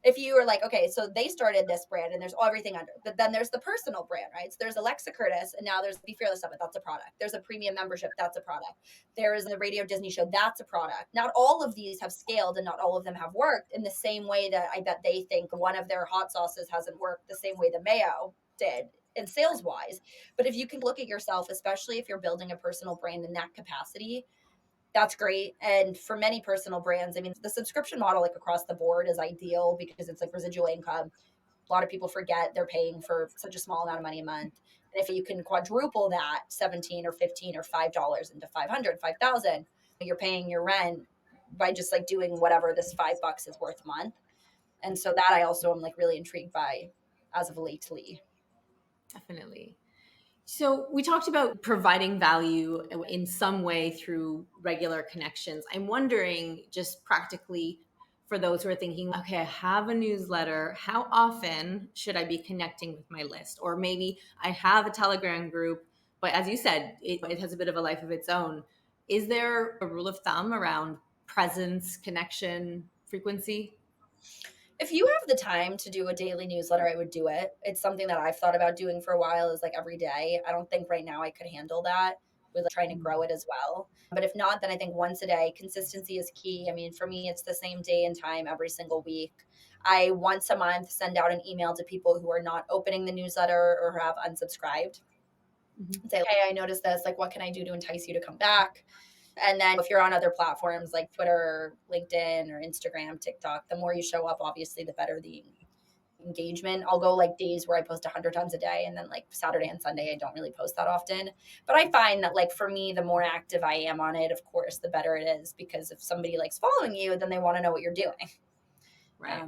If you were like, okay, so they started this brand and there's everything under, but then there's the personal brand, right? So there's Alexa Curtis and now there's Be Fearless Summit. That's a product. There's a premium membership. That's a product. There is the Radio Disney show. That's a product. Not all of these have scaled and not all of them have worked in the same way that I bet they think one of their hot sauces hasn't worked the same way the mayo did in sales wise. But if you can look at yourself, especially if you're building a personal brand in that capacity, that's great. And for many personal brands, I mean, the subscription model, like across the board, is ideal because it's like residual income. A lot of people forget they're paying for such a small amount of money a month. And if you can quadruple that 17 or 15 or $5 into 500, 5,000, you're paying your rent by just like doing whatever this $5 is worth a month. And so that I also am like really intrigued by as of lately. Definitely. So we talked about providing value in some way through regular connections. I'm wondering just practically for those who are thinking, okay, I have a newsletter. How often should I be connecting with my list? Or maybe I have a Telegram group, but as you said, it has a bit of a life of its own. Is there a rule of thumb around presence, connection, frequency? If you have the time to do a daily newsletter, I would do it. It's something that I've thought about doing for a while is like every day. I don't think right now I could handle that with like trying to grow it as well. But if not, then I think once a day, consistency is key. I mean, for me, it's the same day and time every single week. I once a month send out an email to people who are not opening the newsletter or who have unsubscribed. Mm-hmm. Say, hey, I noticed this. Like, what can I do to entice you to come back? And then if you're on other platforms like Twitter, LinkedIn, or Instagram, TikTok, the more you show up, obviously, the better the engagement. I'll go like days where I post 100 times a day, and then like Saturday and Sunday, I don't really post that often. But I find that like for me, the more active I am on it, of course, the better it is because if somebody likes following you, then they want to know what you're doing. Right.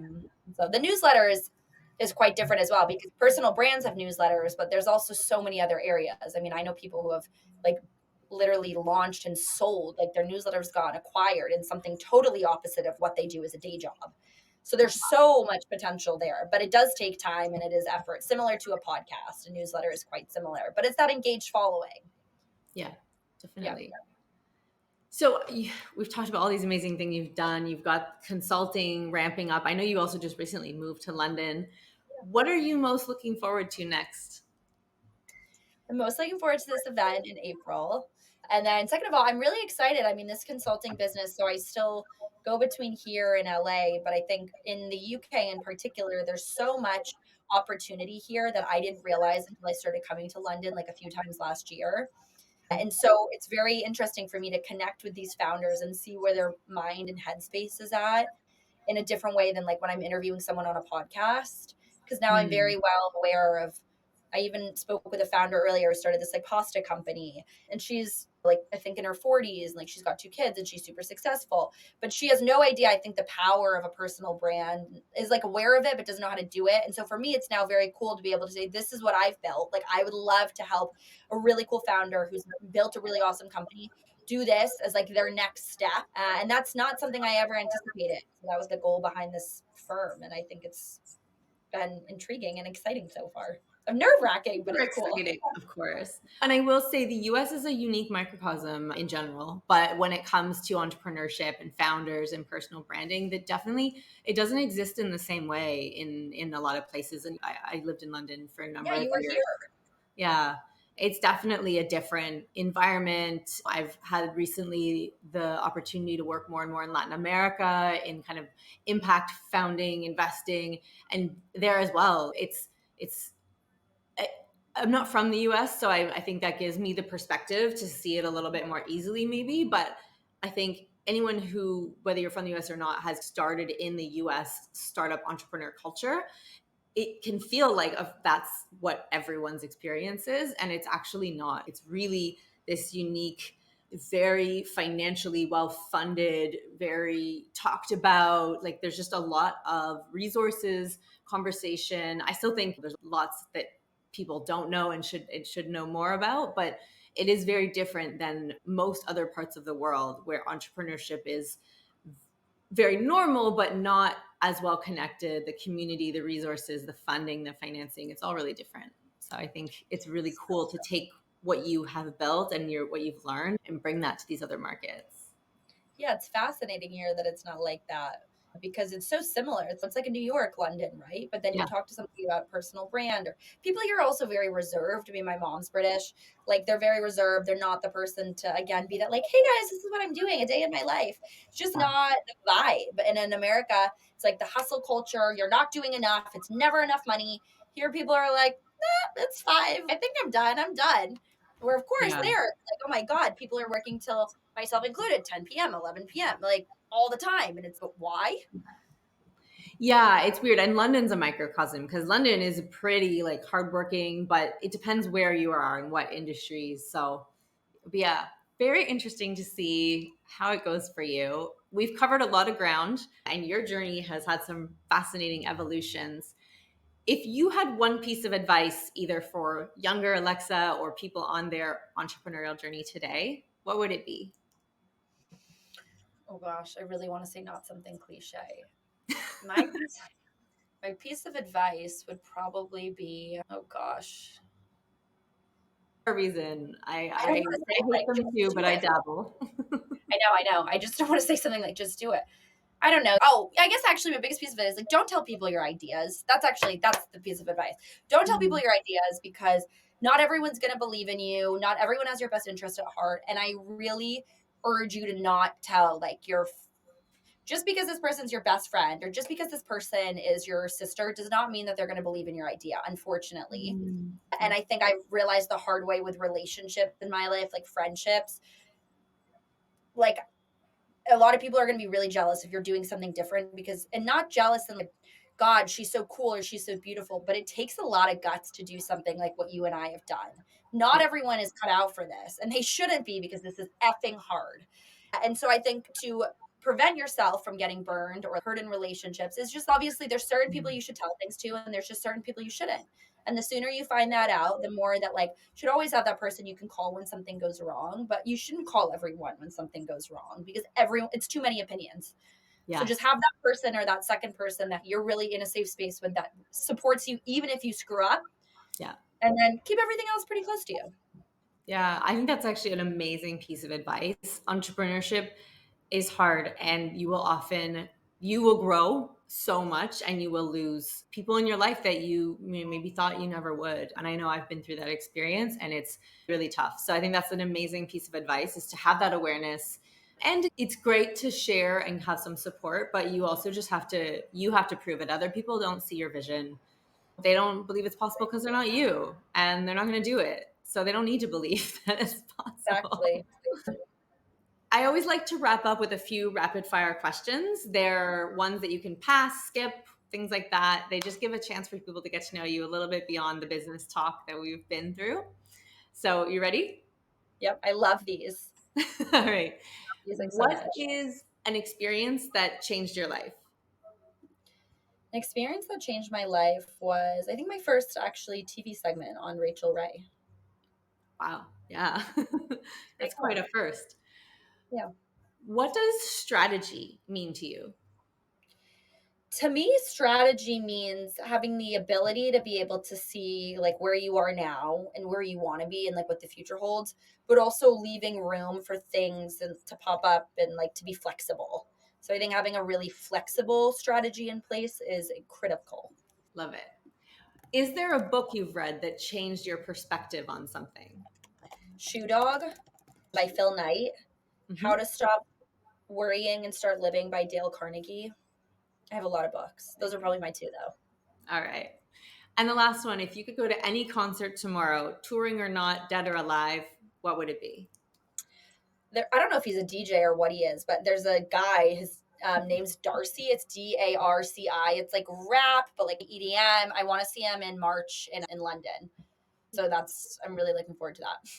So the newsletter is quite different as well, because personal brands have newsletters, but there's also so many other areas. I mean, I know people who have like literally launched and sold, like their newsletters got acquired in something totally opposite of what they do as a day job. So there's so much potential there, but it does take time and it is effort. Similar to a podcast, a newsletter is quite similar, but it's that engaged following. Yeah, Yeah. definitely. So we've talked about all these amazing things you've done. You've got consulting ramping up. I know you also just recently moved to London. What are you most looking forward to next? I'm most looking forward to this event in April. And then, second of all, I'm really excited. I mean, this consulting business, so I still go between here and LA, but I think in the UK in particular, there's so much opportunity here that I didn't realize until I started coming to London like a few times last year. And so it's very interesting for me to connect with these founders and see where their mind and headspace is at in a different way than like when I'm interviewing someone on a podcast. Because now I'm very well aware of, I even spoke with a founder earlier who started this like pasta company, and she's like, I think in her 40s, and like she's got 2 kids and she's super successful, but she has no idea, I think, the power of a personal brand, is like aware of it, but doesn't know how to do it. And so for me, it's now very cool to be able to say, this is what I've built. Like, I would love to help a really cool founder who's built a really awesome company do this as like their next step. And that's not something I ever anticipated. So that was the goal behind this firm. And I think it's been intriguing and exciting so far. I'm nerve wracking, but it's cool. Exciting, of course. And I will say the US is a unique microcosm in general, but when it comes to entrepreneurship and founders and personal branding, that definitely, it doesn't exist in the same way in a lot of places. And I lived in London for a number Yeah, of you were years. here. Yeah. It's definitely a different environment. I've had recently the opportunity to work more and more in Latin America in kind of impact founding, investing, and there as well. It's I'm not from the US, so I think that gives me the perspective to see it a little bit more easily, maybe. But I think anyone who, whether you're from the US or not, has started in the US startup entrepreneur culture, it can feel like that's what everyone's experience is. And it's actually not. It's really this unique, very financially well funded, very talked about. Like there's just a lot of resources, conversation. I still think there's lots that people don't know and should know more about, but it is very different than most other parts of the world where entrepreneurship is very normal, but not as well connected. The community, the resources, the funding, the financing, it's all really different. So I think it's really cool to take what you have built and what you've learned and bring that to these other markets. Yeah, it's fascinating here that it's not like that, because it's so similar. It's like a New York, London, right? But then you talk to somebody about personal brand, or people here are also very reserved. I mean, my mom's British. Like, they're very reserved. They're not the person to, again, be that like, hey guys, this is what I'm doing, a day in my life. It's just not the vibe. And in America, it's like the hustle culture. You're not doing enough. It's never enough money. Here, people are like, it's 5. I think I'm done. I'm done. Where, of course, Yeah. there, like, oh my God, people are working till, myself included, 10 p.m., 11 p.m., like all the time. And it's, but why? Yeah, it's weird. And London's a microcosm because London is pretty like hardworking, but it depends where you are and what industries. So, but yeah, very interesting to see how it goes for you. We've covered a lot of ground and your journey has had some fascinating evolutions. If you had one piece of advice, either for younger Alexa or people on their entrepreneurial journey today, what would it be? Oh gosh, I really want to say not something cliche. My piece, my piece of advice would probably be, oh gosh, For a reason, I don't I want to say hate like, them just too, do but I it. dabble. I know. I just don't want to say something like, just do it. I don't know. Oh, I guess actually my biggest piece of it is like, don't tell people your ideas. That's the piece of advice. Don't tell people your ideas, because not everyone's going to believe in you. Not everyone has your best interest at heart. And I really urge you to not tell like just because this person's your best friend or just because this person is your sister does not mean that they're going to believe in your idea, unfortunately. And I think I realized the hard way with relationships in my life, like friendships, like a lot of people are going to be really jealous if you're doing something different, because, and not jealous and like, God, she's so cool or she's so beautiful, but it takes a lot of guts to do something like what you and I have done. Not everyone is cut out for this, and they shouldn't be, because this is effing hard. And so I think to prevent yourself from getting burned or hurt in relationships is just obviously there's certain people you should tell things to, and there's just certain people you shouldn't. And the sooner you find that out, the more that like you should always have that person you can call when something goes wrong, but you shouldn't call everyone when something goes wrong because everyone it's too many opinions. So just have that person or that second person that you're really in a safe space with that supports you even if you screw up. Yeah. And then keep everything else pretty close to you. Yeah, I think that's actually an amazing piece of advice. Entrepreneurship is hard, and you will grow so much and you will lose people in your life that you maybe thought you never would. And I know I've been through that experience and it's really tough. So I think that's an amazing piece of advice, is to have that awareness. And it's great to share and have some support, but you also just have to prove it. Other people don't see your vision. They don't believe it's possible because they're not you, and they're not going to do it. So they don't need to believe that it's possible. Exactly. I always like to wrap up with a few rapid fire questions. They're ones that you can pass, skip, things like that. They just give a chance for people to get to know you a little bit beyond the business talk that we've been through. So you ready? Yep. I love these. All right. What is an experience that changed your life? An experience that changed my life was, I think, my first actually TV segment on Rachel Ray. Wow. Yeah. That's quite a first. Yeah. What does strategy mean to you? To me, strategy means having the ability to be able to see like where you are now and where you want to be and like what the future holds, but also leaving room for things and to pop up and like to be flexible. So I think having a really flexible strategy in place is critical. Love it. Is there a book you've read that changed your perspective on something? Shoe Dog by Phil Knight. Mm-hmm. How to Stop Worrying and Start Living by Dale Carnegie. I have a lot of books. Those are probably my two, though. All right. And the last one, if you could go to any concert tomorrow, touring or not, dead or alive, what would it be? I don't know if he's a DJ or what he is, but there's a guy, his name's Darcy. It's Darci. It's like rap, but like EDM. I want to see him in March in London. So I'm really looking forward to that.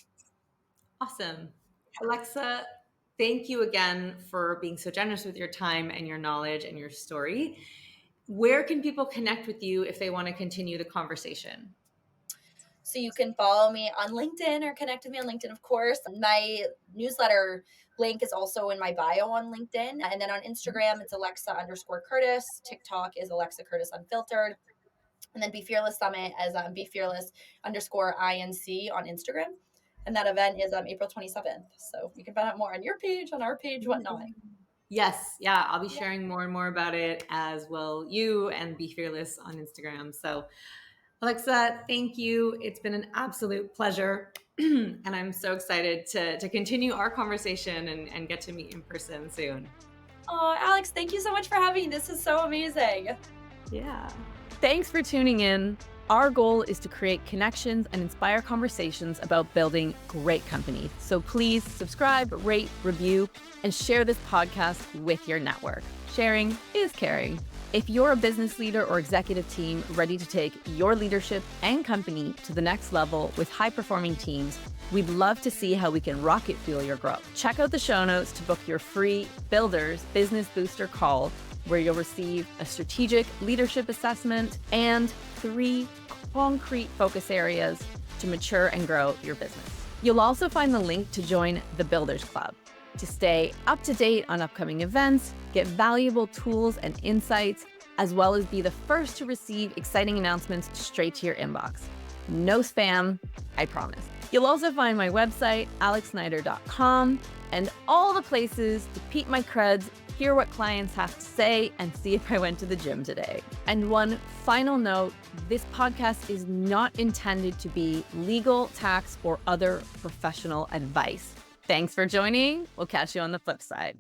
Awesome. Alexa, thank you again for being so generous with your time and your knowledge and your story. Where can people connect with you if they want to continue the conversation? So you can follow me on LinkedIn or connect with me on LinkedIn, of course. My newsletter link is also in my bio on LinkedIn. And then on Instagram, it's Alexa_Curtis. TikTok is Alexa Curtis Unfiltered. And then Be Fearless Summit as Be Fearless_INC on Instagram. And that event is April 27th. So you can find out more on your page, on our page, whatnot. Yes. Yeah. I'll be sharing more and more about it, as will you, and Be Fearless on Instagram. So Alexa, thank you. It's been an absolute pleasure. And I'm so excited to continue our conversation and get to meet in person soon. Oh, Alex, thank you so much for having me. This is so amazing. Yeah. Thanks for tuning in. Our goal is to create connections and inspire conversations about building great companies. So please subscribe, rate, review, and share this podcast with your network. Sharing is caring. If you're a business leader or executive team ready to take your leadership and company to the next level with high-performing teams, we'd love to see how we can rocket fuel your growth. Check out the show notes to book your free Builders Business Booster call, where you'll receive a strategic leadership assessment and 3 concrete focus areas to mature and grow your business. You'll also find the link to join the Builders Club to stay up to date on upcoming events, get valuable tools and insights, as well as be the first to receive exciting announcements straight to your inbox. No spam, I promise. You'll also find my website, alexsnyder.com, and all the places to peep my creds, hear what clients have to say, and see if I went to the gym today. And one final note, this podcast is not intended to be legal, tax, or other professional advice. Thanks for joining. We'll catch you on the flip side.